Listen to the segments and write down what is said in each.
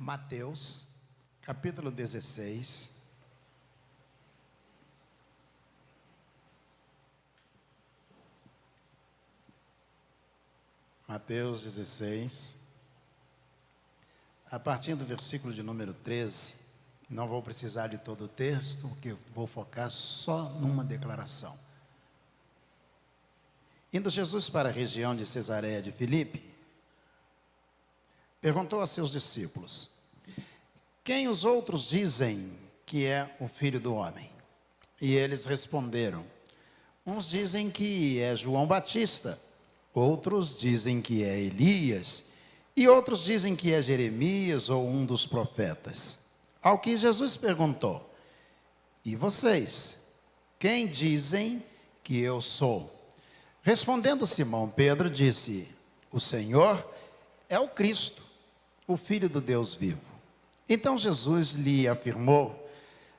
Mateus, capítulo 16. Mateus 16, a partir do versículo de número 13, não vou precisar de todo o texto, porque vou focar só numa declaração. Indo Jesus para a região de Cesareia de Filipe, perguntou a seus discípulos: quem os outros dizem que é o Filho do Homem? E eles responderam: uns dizem que é João Batista, outros dizem que é Elias, e outros dizem que é Jeremias ou um dos profetas. Ao que Jesus perguntou: e vocês, quem dizem que eu sou? Respondendo Simão Pedro, disse: o Senhor é o Cristo, o Filho do Deus vivo. Então Jesus lhe afirmou: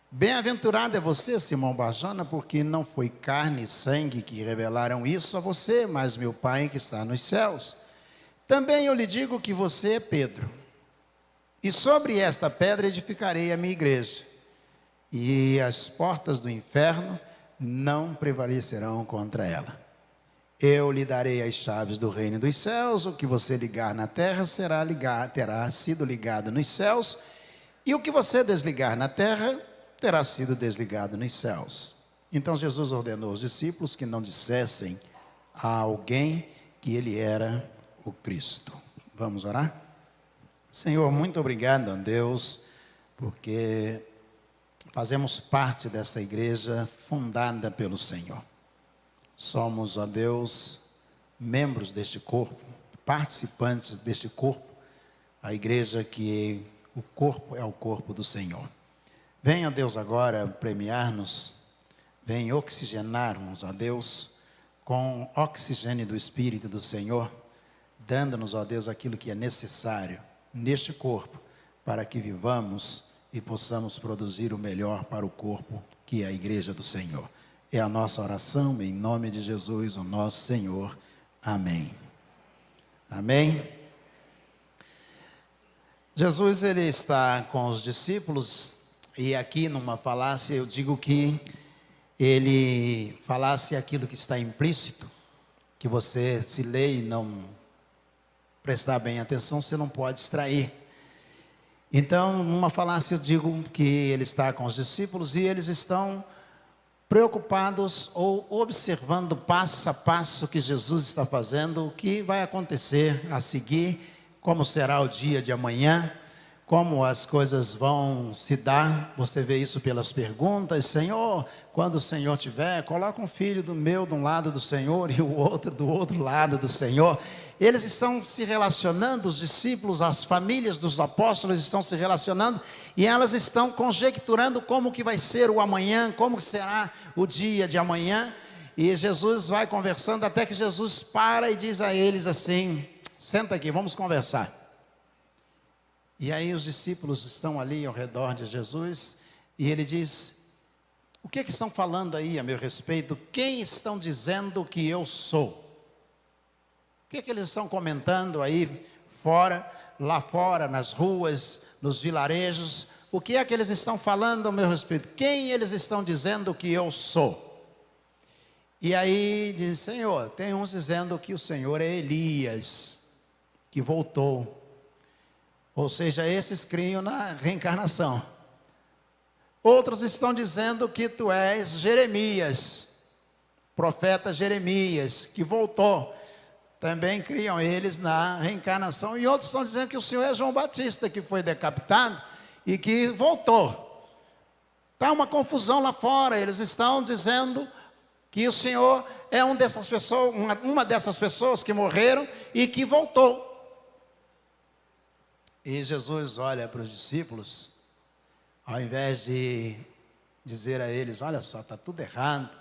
bem-aventurado é você, Simão Barjona, porque não foi carne e sangue que revelaram isso a você, mas meu Pai que está nos céus. Também eu lhe digo que você é Pedro, e sobre esta pedra edificarei a minha igreja, e as portas do inferno não prevalecerão contra ela. Eu lhe darei as chaves do reino dos céus. O que você ligar na terra terá sido ligado nos céus, e o que você desligar na terra terá sido desligado nos céus. Então Jesus ordenou aos discípulos que não dissessem a alguém que ele era o Cristo. Vamos orar? Senhor, muito obrigado a Deus, porque fazemos parte dessa igreja fundada pelo Senhor. Somos, ó Deus, membros deste corpo, participantes deste corpo, a igreja que o corpo é o corpo do Senhor. Venha, Deus, agora premiar-nos, venha oxigenar-nos, ó Deus, com oxigênio do Espírito do Senhor, dando-nos, ó Deus, aquilo que é necessário neste corpo, para que vivamos e possamos produzir o melhor para o corpo, que é a igreja do Senhor. É a nossa oração, em nome de Jesus, o nosso Senhor. Amém. Amém. Jesus, ele está com os discípulos, e aqui numa falácia eu digo que ele falasse aquilo que está implícito, que você se lê e não prestar bem atenção, você não pode extrair. Então, numa falácia eu digo que ele está com os discípulos e eles estão preocupados ou observando passo a passo que Jesus está fazendo, o que vai acontecer a seguir, como será o dia de amanhã, como as coisas vão se dar. Você vê isso pelas perguntas: Senhor, quando o Senhor tiver, coloca um filho do meu de um lado do Senhor e o outro do outro lado do Senhor. Eles estão se relacionando, os discípulos, as famílias dos apóstolos estão se relacionando, e elas estão conjecturando como que vai ser o amanhã, como será o dia de amanhã. E Jesus vai conversando até que Jesus para e diz a eles assim: senta aqui, vamos conversar. E aí os discípulos estão ali ao redor de Jesus, e ele diz: o que estão falando aí a meu respeito? Quem estão dizendo que eu sou? O que eles estão comentando aí fora, lá fora, nas ruas, nos vilarejos? O que é que eles estão falando a meu respeito? Quem eles estão dizendo que eu sou? E aí diz: Senhor, tem uns dizendo que o Senhor é Elias, que voltou. Ou seja, esses criam na reencarnação. Outros estão dizendo que tu és Jeremias, profeta Jeremias, que voltou. Também criam eles na reencarnação. E outros estão dizendo que o Senhor é João Batista, que foi decapitado e que voltou. Está uma confusão lá fora. Eles estão dizendo que o Senhor é uma dessas pessoas que morreram e que voltou. E Jesus olha para os discípulos, ao invés de dizer a eles: olha só, está tudo errado.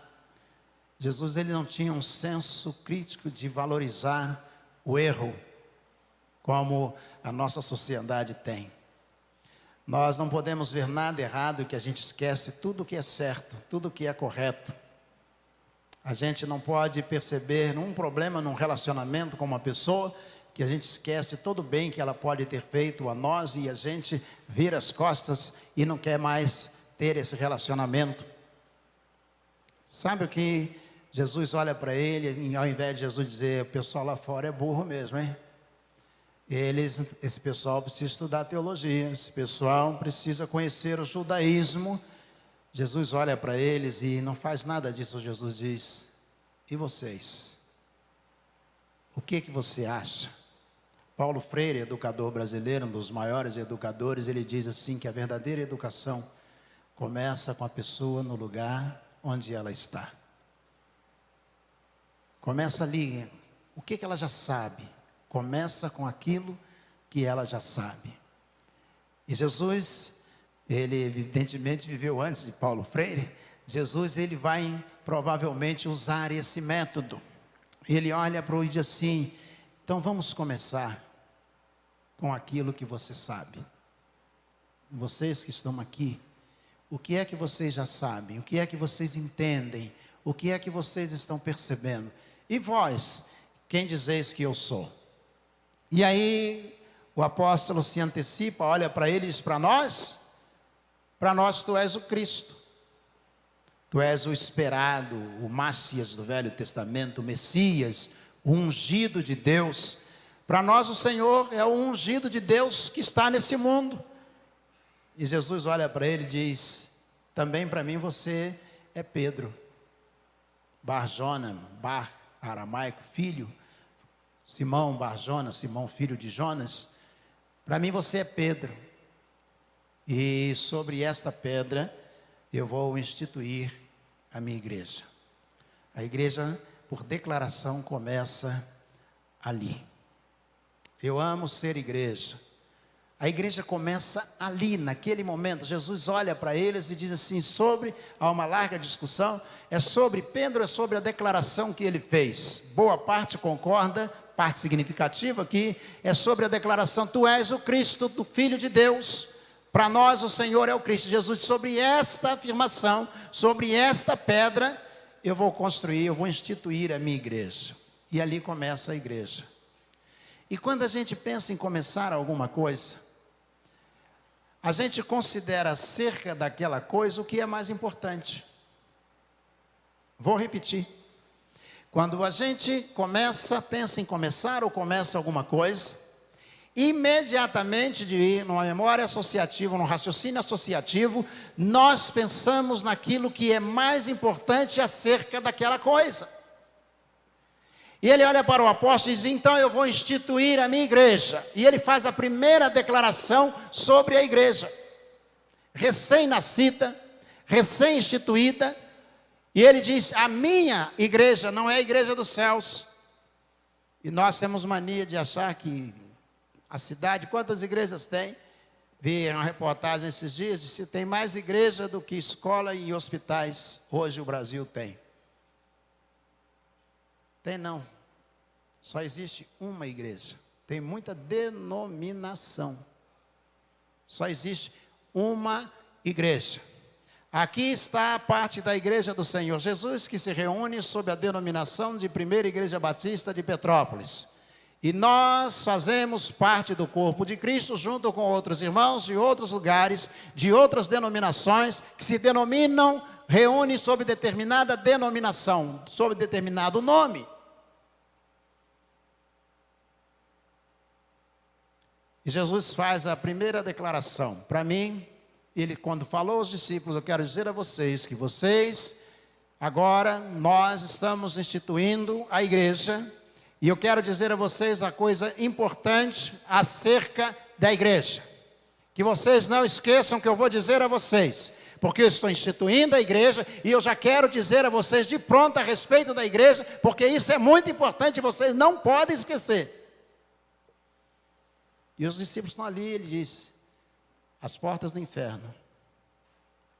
Jesus, ele não tinha um senso crítico de valorizar o erro, como a nossa sociedade tem. Nós não podemos ver nada errado, que a gente esquece tudo que é certo, tudo que é correto. A gente não pode perceber um problema num relacionamento com uma pessoa que a gente esquece todo o bem que ela pode ter feito a nós e a gente vira as costas e não quer mais ter esse relacionamento. Sabe o que Jesus olha para ele, e ao invés de Jesus dizer, o pessoal lá fora é burro mesmo, hein? Esse pessoal precisa estudar teologia, esse pessoal precisa conhecer o judaísmo. Jesus olha para eles e não faz nada disso. Jesus diz, e vocês? O que você acha? Paulo Freire, educador brasileiro, um dos maiores educadores, ele diz assim, que a verdadeira educação começa com a pessoa no lugar onde ela está. Começa ali, o que ela já sabe? Começa com aquilo que ela já sabe. E Jesus, ele evidentemente viveu antes de Paulo Freire. Jesus, ele vai provavelmente usar esse método. Ele olha para o e diz assim, então vamos começar com aquilo que você sabe. Vocês que estão aqui, o que é que vocês já sabem? O que é que vocês entendem? O que é que vocês estão percebendo? E vós, quem dizeis que eu sou? E aí, o apóstolo se antecipa, olha para ele e diz, para nós tu és o Cristo. Tu és o esperado, o Messias do Velho Testamento, o Messias, o ungido de Deus. Para nós o Senhor é o ungido de Deus que está nesse mundo. E Jesus olha para ele e diz, também para mim você é Pedro. Bar-Jona, Bar aramaico, filho. Simão Bar-Jona, Simão filho de Jonas, para mim você é Pedro, e sobre esta pedra eu vou instituir a minha igreja. A igreja, por declaração, começa ali. Eu amo ser igreja. A igreja começa ali, naquele momento. Jesus olha para eles e diz assim, há uma larga discussão, é sobre Pedro, é sobre a declaração que ele fez. Boa parte concorda, parte significativa aqui, é sobre a declaração, tu és o Cristo, do Filho de Deus. Para nós o Senhor é o Cristo. Jesus, sobre esta afirmação, sobre esta pedra, eu vou instituir a minha igreja. E ali começa a igreja. E quando a gente pensa em começar alguma coisa, a gente considera acerca daquela coisa o que é mais importante. Vou repetir. Quando a gente pensa em começar ou começa alguma coisa, imediatamente, numa memória associativa, num raciocínio associativo, nós pensamos naquilo que é mais importante acerca daquela coisa. E ele olha para o apóstolo e diz, então eu vou instituir a minha igreja. E ele faz a primeira declaração sobre a igreja. Recém-nascida, recém-instituída. E ele diz, a minha igreja não é a igreja dos céus. E nós temos mania de achar que a cidade, quantas igrejas tem? Vi uma reportagem esses dias, de se tem mais igreja do que escola e hospitais. Hoje o Brasil tem. Tem não, só existe uma igreja, tem muita denominação, só existe uma igreja. Aqui está a parte da igreja do Senhor Jesus, que se reúne sob a denominação de Primeira Igreja Batista de Petrópolis. E nós fazemos parte do corpo de Cristo, junto com outros irmãos de outros lugares, de outras denominações, que se denominam, reúnem sob determinada denominação, sob determinado nome. E Jesus faz a primeira declaração. Para mim, ele quando falou aos discípulos, eu quero dizer a vocês que agora nós estamos instituindo a igreja, e eu quero dizer a vocês a coisa importante acerca da igreja. Que vocês não esqueçam que eu vou dizer a vocês, porque eu estou instituindo a igreja, e eu já quero dizer a vocês de pronto a respeito da igreja, porque isso é muito importante, vocês não podem esquecer. E os discípulos estão ali, ele diz, as portas do inferno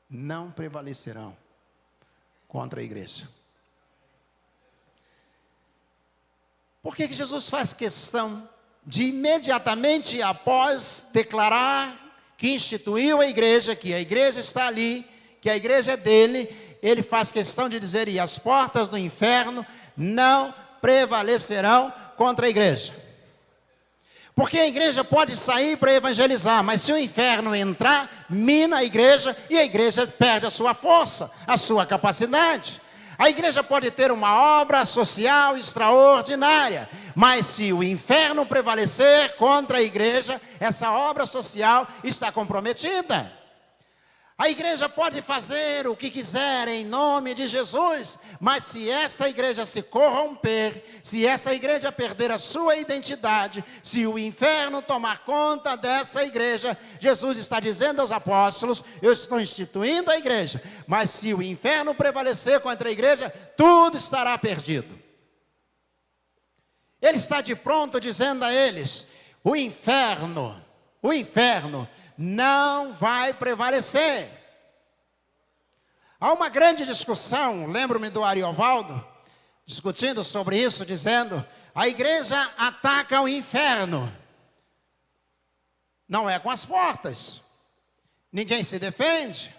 não prevalecerão contra a igreja. Por que Jesus faz questão de imediatamente após declarar que instituiu a igreja, que a igreja está ali, que a igreja é dele, ele faz questão de dizer, e as portas do inferno não prevalecerão contra a igreja? Porque a igreja pode sair para evangelizar, mas se o inferno entrar, mina a igreja e a igreja perde a sua força, a sua capacidade. A igreja pode ter uma obra social extraordinária, mas se o inferno prevalecer contra a igreja, essa obra social está comprometida. A igreja pode fazer o que quiser em nome de Jesus, mas se essa igreja se corromper, se essa igreja perder a sua identidade, se o inferno tomar conta dessa igreja, Jesus está dizendo aos apóstolos: eu estou instituindo a igreja, mas se o inferno prevalecer contra a igreja, tudo estará perdido. Ele está de pronto dizendo a eles: o inferno não vai prevalecer. Há uma grande discussão, lembro-me do Ariovaldo, discutindo sobre isso, dizendo: a igreja ataca o inferno. Não é com as portas, ninguém se defende.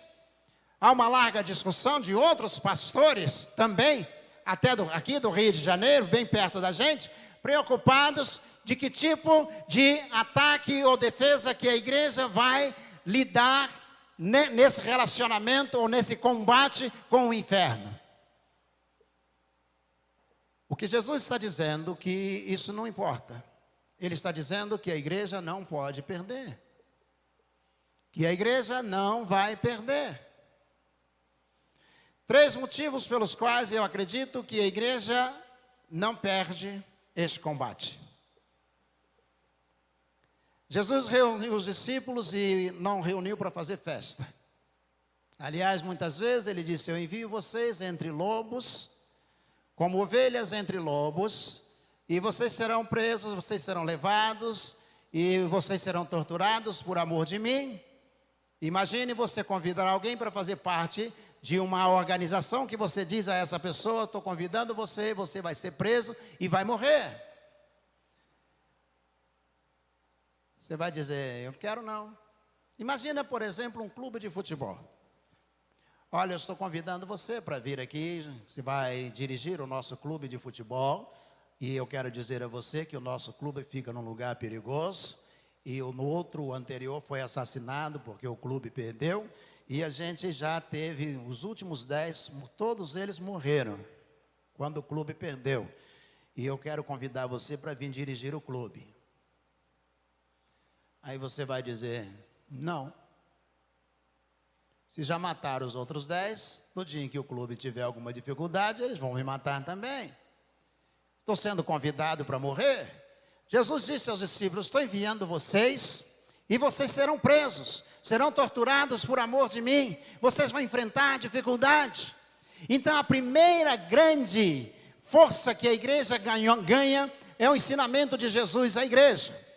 Há uma larga discussão de outros pastores também, até aqui do Rio de Janeiro, bem perto da gente, preocupados de que tipo de ataque ou defesa que a igreja vai lidar nesse relacionamento ou nesse combate com o inferno. O que Jesus está dizendo que isso não importa. Ele está dizendo que a igreja não pode perder. Que a igreja não vai perder. 3 motivos pelos quais eu acredito que a igreja não perde este combate. Jesus reuniu os discípulos e não reuniu para fazer festa. Aliás, muitas vezes ele disse: eu envio vocês entre lobos, como ovelhas entre lobos, e vocês serão presos, vocês serão levados, e vocês serão torturados por amor de mim. Imagine você convidar alguém para fazer parte de uma organização que você diz a essa pessoa: estou convidando você, você vai ser preso e vai morrer. Você vai dizer: eu quero não. Imagina, por exemplo, um clube de futebol. Olha, eu estou convidando você para vir aqui, você vai dirigir o nosso clube de futebol, e eu quero dizer a você que o nosso clube fica num lugar perigoso, e no outro, o anterior, foi assassinado porque o clube perdeu, e a gente já teve, os últimos 10, todos eles morreram, quando o clube perdeu. E eu quero convidar você para vir dirigir o clube. Aí você vai dizer: não. Se já mataram os outros 10, no dia em que o clube tiver alguma dificuldade, eles vão me matar também. Estou sendo convidado para morrer? Jesus disse aos discípulos: estou enviando vocês, e vocês serão presos, serão torturados por amor de mim, vocês vão enfrentar dificuldade. Então a primeira grande força que a igreja ganha é o ensinamento de Jesus à igreja.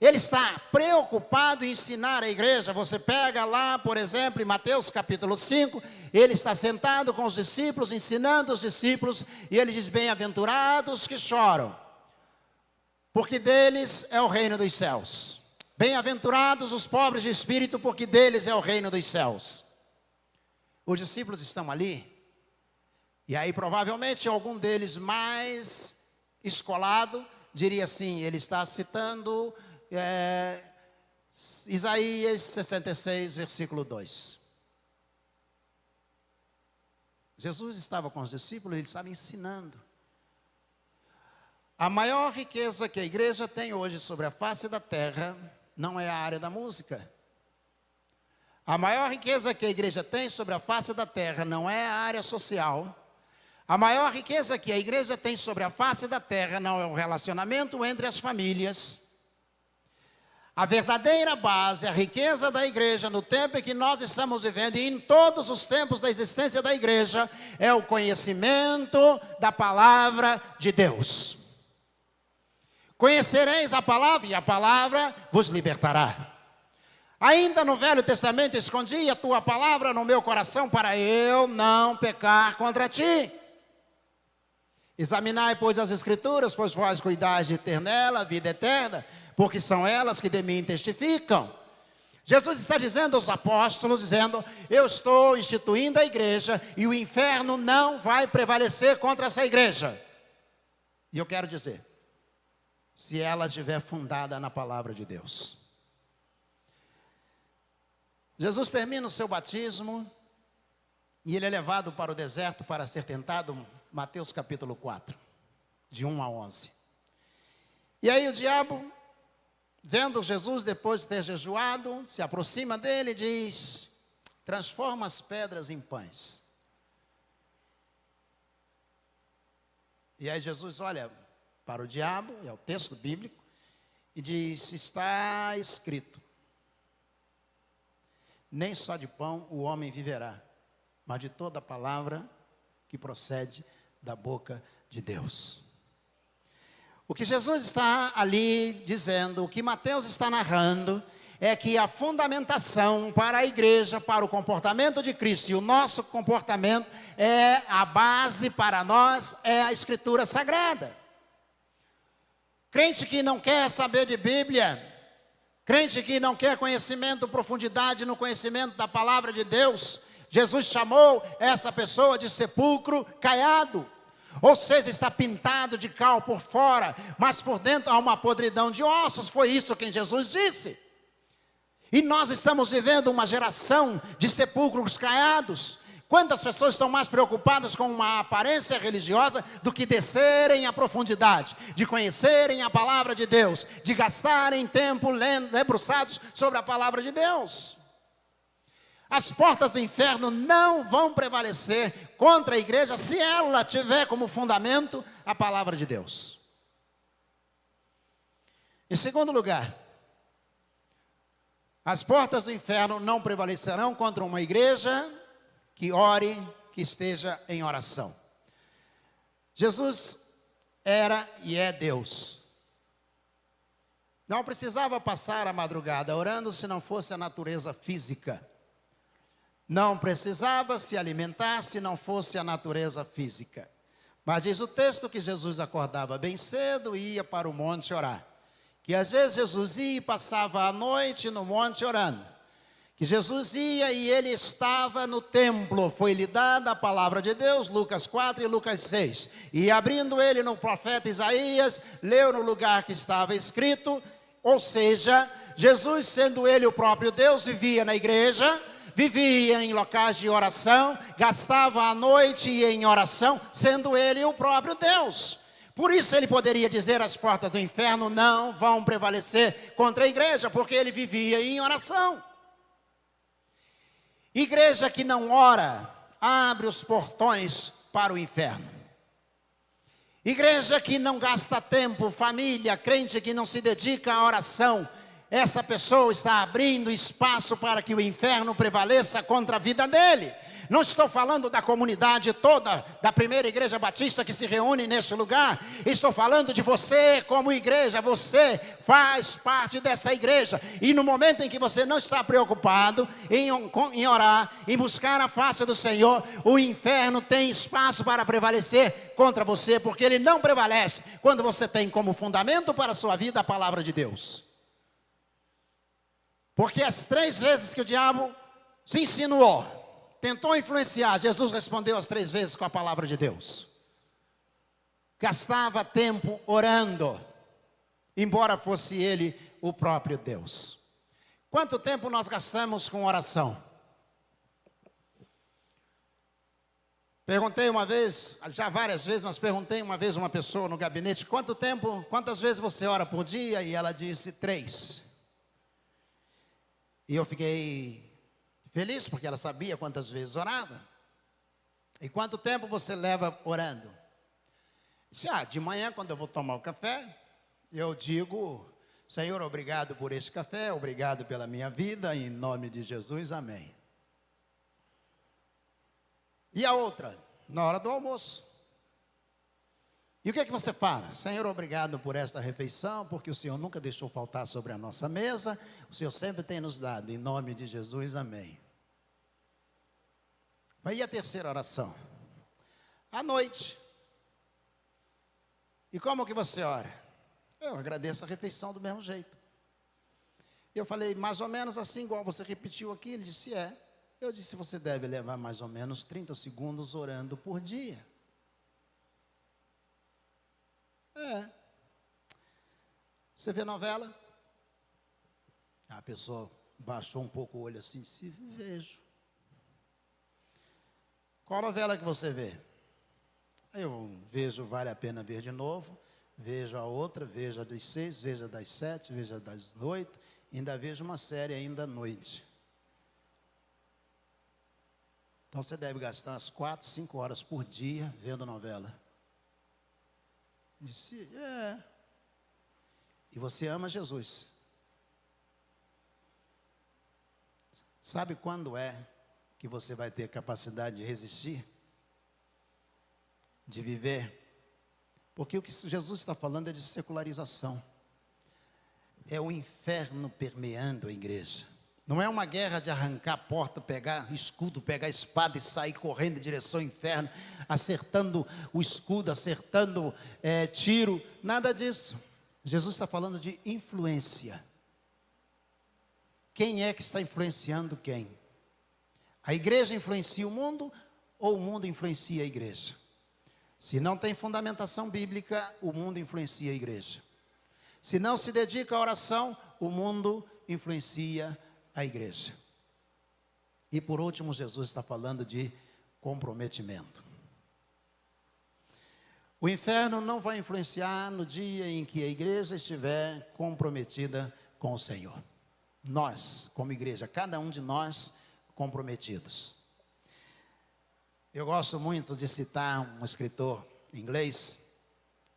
Ele está preocupado em ensinar a igreja. Você pega lá, por exemplo, em Mateus capítulo 5, ele está sentado com os discípulos, ensinando os discípulos, e ele diz: bem-aventurados que choram, porque deles é o reino dos céus. Bem-aventurados os pobres de espírito, porque deles é o reino dos céus. Os discípulos estão ali, e aí provavelmente algum deles mais escolado diria assim, ele está citando Isaías 66, versículo 2. Jesus estava com os discípulos, ele estava ensinando. A maior riqueza que a igreja tem hoje sobre a face da terra não é a área da música. A maior riqueza que a igreja tem sobre a face da terra não é a área social. A maior riqueza que a igreja tem sobre a face da terra não é o relacionamento entre as famílias. A verdadeira base, a riqueza da igreja no tempo em que nós estamos vivendo e em todos os tempos da existência da igreja é o conhecimento da palavra de Deus. Conhecereis a palavra e a palavra vos libertará. Ainda no Velho Testamento escondi a tua palavra no meu coração para eu não pecar contra ti. Examinai, pois, as Escrituras, pois vós cuidais de ter nela a vida eterna, porque são elas que de mim testificam. Jesus está dizendo aos apóstolos, dizendo: eu estou instituindo a igreja e o inferno não vai prevalecer contra essa igreja. E eu quero dizer, se ela estiver fundada na palavra de Deus. Jesus termina o seu batismo e ele é levado para o deserto para ser tentado, Mateus capítulo 4, de 1 a 11. E aí o diabo, vendo Jesus depois de ter jejuado, se aproxima dele e diz: transforma as pedras em pães. E aí Jesus olha para o diabo, é o texto bíblico, e diz: está escrito, nem só de pão o homem viverá, mas de toda palavra que procede da boca de Deus. O que Jesus está ali dizendo, o que Mateus está narrando, é que a fundamentação para a igreja, para o comportamento de Cristo, e o nosso comportamento, é a base para nós, é a Escritura Sagrada. Crente que não quer saber de Bíblia, crente que não quer conhecimento, profundidade no conhecimento da palavra de Deus, Jesus chamou essa pessoa de sepulcro caiado. Ou seja, está pintado de cal por fora, mas por dentro há uma podridão de ossos. Foi isso que Jesus disse. E nós estamos vivendo uma geração de sepulcros caiados. Quantas pessoas estão mais preocupadas com uma aparência religiosa do que descerem à profundidade, de conhecerem a palavra de Deus, de gastarem tempo debruçados sobre a palavra de Deus? As portas do inferno não vão prevalecer contra a igreja se ela tiver como fundamento a palavra de Deus. Em segundo lugar, as portas do inferno não prevalecerão contra uma igreja que ore, que esteja em oração. Jesus era e é Deus. Não precisava passar a madrugada orando se não fosse a natureza física. Não precisava se alimentar se não fosse a natureza física. Mas diz o texto que Jesus acordava bem cedo e ia para o monte orar. Que às vezes Jesus ia e passava a noite no monte orando. Que Jesus ia e ele estava no templo. Foi-lhe dada a palavra de Deus, Lucas 4 e Lucas 6. E abrindo ele no profeta Isaías, leu no lugar que estava escrito. Ou seja, Jesus, sendo ele o próprio Deus, vivia na igreja, vivia em locais de oração, gastava a noite em oração, sendo ele o próprio Deus. Por isso ele poderia dizer: as portas do inferno não vão prevalecer contra a igreja, porque ele vivia em oração. Igreja que não ora, abre os portões para o inferno. Igreja que não gasta tempo, família, crente que não se dedica à oração, essa pessoa está abrindo espaço para que o inferno prevaleça contra a vida dele. Não estou falando da comunidade toda da primeira igreja batista que se reúne neste lugar. Estou falando de você como igreja. Você faz parte dessa igreja. E no momento em que você não está preocupado em orar, em buscar a face do Senhor, o inferno tem espaço para prevalecer contra você, porque ele não prevalece quando você tem como fundamento para a sua vida a palavra de Deus. Porque as 3 vezes que o diabo se insinuou, tentou influenciar, Jesus respondeu as 3 vezes com a palavra de Deus. Gastava tempo orando, embora fosse ele o próprio Deus. Quanto tempo nós gastamos com oração? Perguntei uma vez, já várias vezes, mas perguntei uma vez a uma pessoa no gabinete: quantas vezes você ora por dia? E ela disse 3. E eu fiquei feliz, porque ela sabia quantas vezes orava. E quanto tempo você leva orando? Disse: de manhã, quando eu vou tomar o café, eu digo: Senhor, obrigado por este café, obrigado pela minha vida, em nome de Jesus, amém. E a outra? Na hora do almoço. E o que é que você fala? Senhor, obrigado por esta refeição, porque o Senhor nunca deixou faltar sobre a nossa mesa, o Senhor sempre tem nos dado, em nome de Jesus, amém. Aí a terceira oração, à noite. E como que você ora? Eu agradeço a refeição do mesmo jeito. Eu falei, mais ou menos assim, igual você repetiu aqui. Ele disse, é. Eu disse, você deve levar mais ou menos 30 segundos orando por dia. Você vê novela? A pessoa baixou um pouco o olho assim, se vejo. Qual novela que você vê? Eu vejo, vale a pena ver de novo, vejo a outra, vejo a das 6, vejo a das 7, vejo a das 8, ainda vejo uma série ainda à noite. Então você deve gastar umas 4, 5 horas por dia vendo novela. Disse, E você ama Jesus. Sabe quando é que você vai ter capacidade de resistir? De viver? Porque o que Jesus está falando é de secularização. É o inferno permeando a igreja. Não é uma guerra de arrancar a porta, pegar escudo, pegar espada e sair correndo em direção ao inferno, acertando o escudo, acertando tiro, nada disso. Jesus está falando de influência. Quem é que está influenciando quem? A igreja influencia o mundo ou o mundo influencia a igreja? Se não tem fundamentação bíblica, o mundo influencia a igreja. Se não se dedica à oração, o mundo influencia a igreja. E por último, Jesus está falando de comprometimento. O inferno não vai influenciar no dia em que a igreja estiver comprometida com o Senhor. Nós, como igreja, cada um de nós comprometidos. Eu gosto muito de citar um escritor inglês,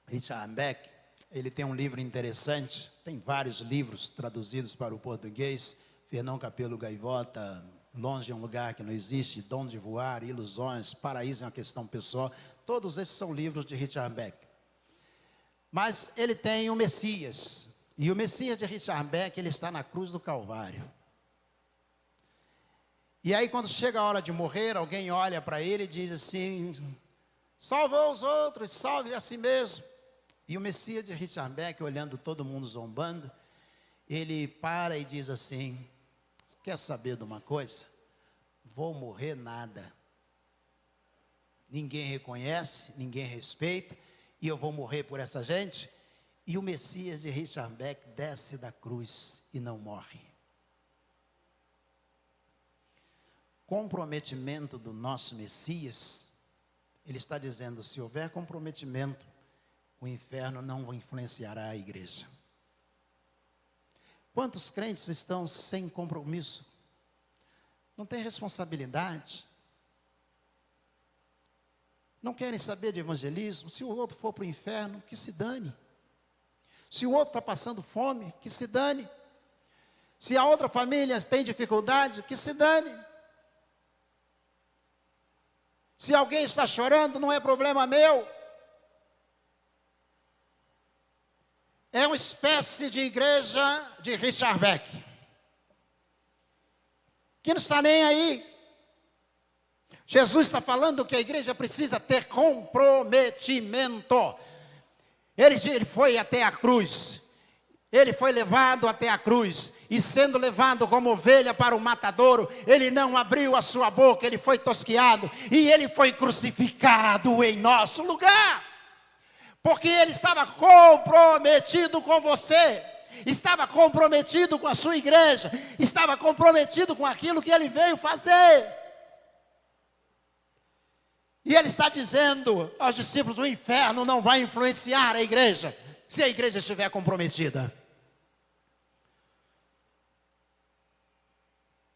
Richard Beck. Ele tem um livro interessante, tem vários livros traduzidos para o português. Fernão Capelo Gaivota, Longe é um Lugar que Não Existe, Dom de Voar, Ilusões, Paraíso é uma Questão Pessoal. Todos esses são livros de Richard Beck. Mas ele tem o Messias. E o Messias de Richard Beck, ele está na cruz do Calvário. E aí quando chega a hora de morrer, alguém olha para ele e diz assim, salvou os outros, salve a si mesmo. E o Messias de Richard Beck, olhando todo mundo zombando, ele para e diz assim, quer saber de uma coisa? Vou morrer nada. Ninguém reconhece, ninguém respeita, e eu vou morrer por essa gente. E o Messias de Richard Beck desce da cruz e não morre. Comprometimento do nosso Messias, ele está dizendo, se houver comprometimento, o inferno não influenciará a igreja. Quantos crentes estão sem compromisso? Não têm responsabilidade? Não querem saber de evangelismo? Se o outro for para o inferno, que se dane. Se o outro está passando fome, que se dane. Se a outra família tem dificuldade, que se dane. Se alguém está chorando, não é problema meu. É uma espécie de igreja de Richard Beck, que não está nem aí. Jesus está falando que a igreja precisa ter comprometimento. Ele foi até a cruz. Ele foi levado até a cruz. E sendo levado como ovelha para o matadouro, ele não abriu a sua boca, ele foi tosquiado. E ele foi crucificado em nosso lugar. Porque ele estava comprometido com você. Estava comprometido com a sua igreja. Estava comprometido com aquilo que ele veio fazer. E ele está dizendo aos discípulos, o inferno não vai influenciar a igreja, se a igreja estiver comprometida.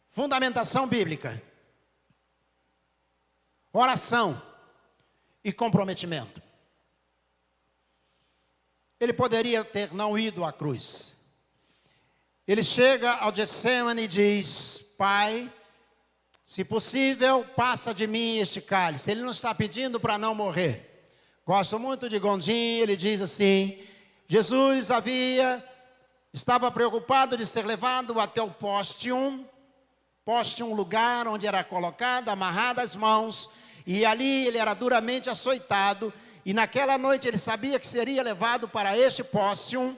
Fundamentação bíblica, oração e comprometimento. Ele poderia ter não ido à cruz. Ele chega ao Getsemane e diz, Pai, se possível, passa de mim este cálice. Ele não está pedindo para não morrer. Gosto muito de Gondim, ele diz assim, Jesus estava preocupado de ser levado até o póstium, lugar onde era colocado, amarrado as mãos, e ali ele era duramente açoitado, e naquela noite ele sabia que seria levado para este póstium,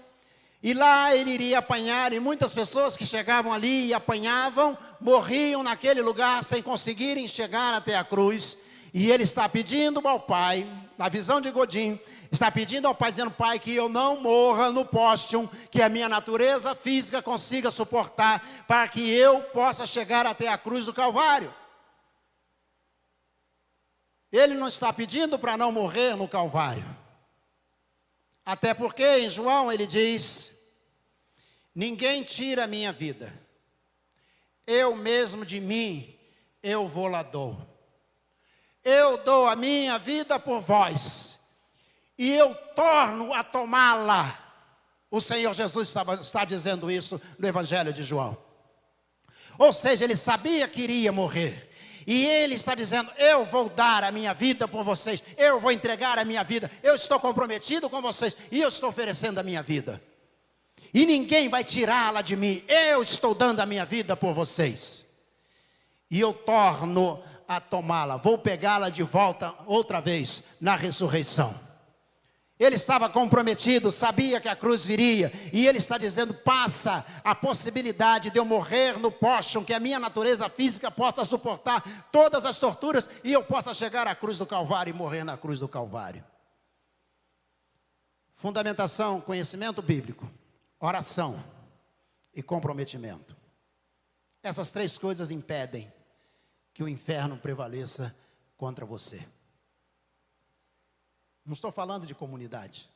e lá ele iria apanhar, e muitas pessoas que chegavam ali e apanhavam, morriam naquele lugar sem conseguirem chegar até a cruz. E ele está pedindo ao Pai na visão de Godin, está pedindo ao Pai, dizendo: Pai, que eu não morra no póstio, que a minha natureza física consiga suportar, para que eu possa chegar até a cruz do Calvário. Ele não está pedindo para não morrer no Calvário. Até porque em João ele diz: ninguém tira a minha vida, eu mesmo de mim, eu vou lá dou. Eu dou a minha vida por vós, e eu torno a tomá-la. O Senhor Jesus está dizendo isso no Evangelho de João. Ou seja, ele sabia que iria morrer, e ele está dizendo: eu vou dar a minha vida por vocês, eu vou entregar a minha vida, eu estou comprometido com vocês, e eu estou oferecendo a minha vida. E ninguém vai tirá-la de mim, eu estou dando a minha vida por vocês. E eu torno a tomá-la, vou pegá-la de volta outra vez na ressurreição. Ele estava comprometido, sabia que a cruz viria, e ele está dizendo: passa a possibilidade de eu morrer no póstio, que a minha natureza física possa suportar todas as torturas, e eu possa chegar à cruz do Calvário e morrer na cruz do Calvário. Fundamentação, conhecimento bíblico, oração e comprometimento. Essas três coisas impedem que o inferno prevaleça contra você. Não estou falando de comunidade.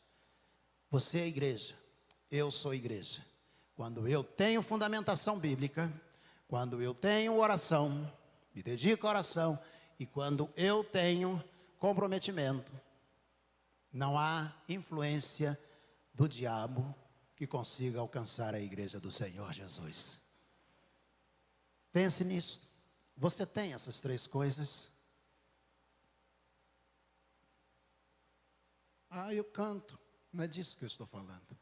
Você é igreja, eu sou igreja. Quando eu tenho fundamentação bíblica, quando eu tenho oração, me dedico à oração, e quando eu tenho comprometimento, não há influência do diabo que consiga alcançar a igreja do Senhor Jesus. Pense nisso. Você tem essas três coisas? Eu canto, não é disso que eu estou falando.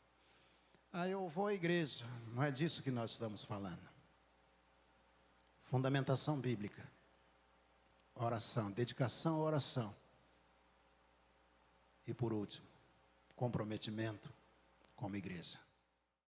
Eu vou à igreja, não é disso que nós estamos falando. Fundamentação bíblica, oração, dedicação à oração. E por último, comprometimento como igreja.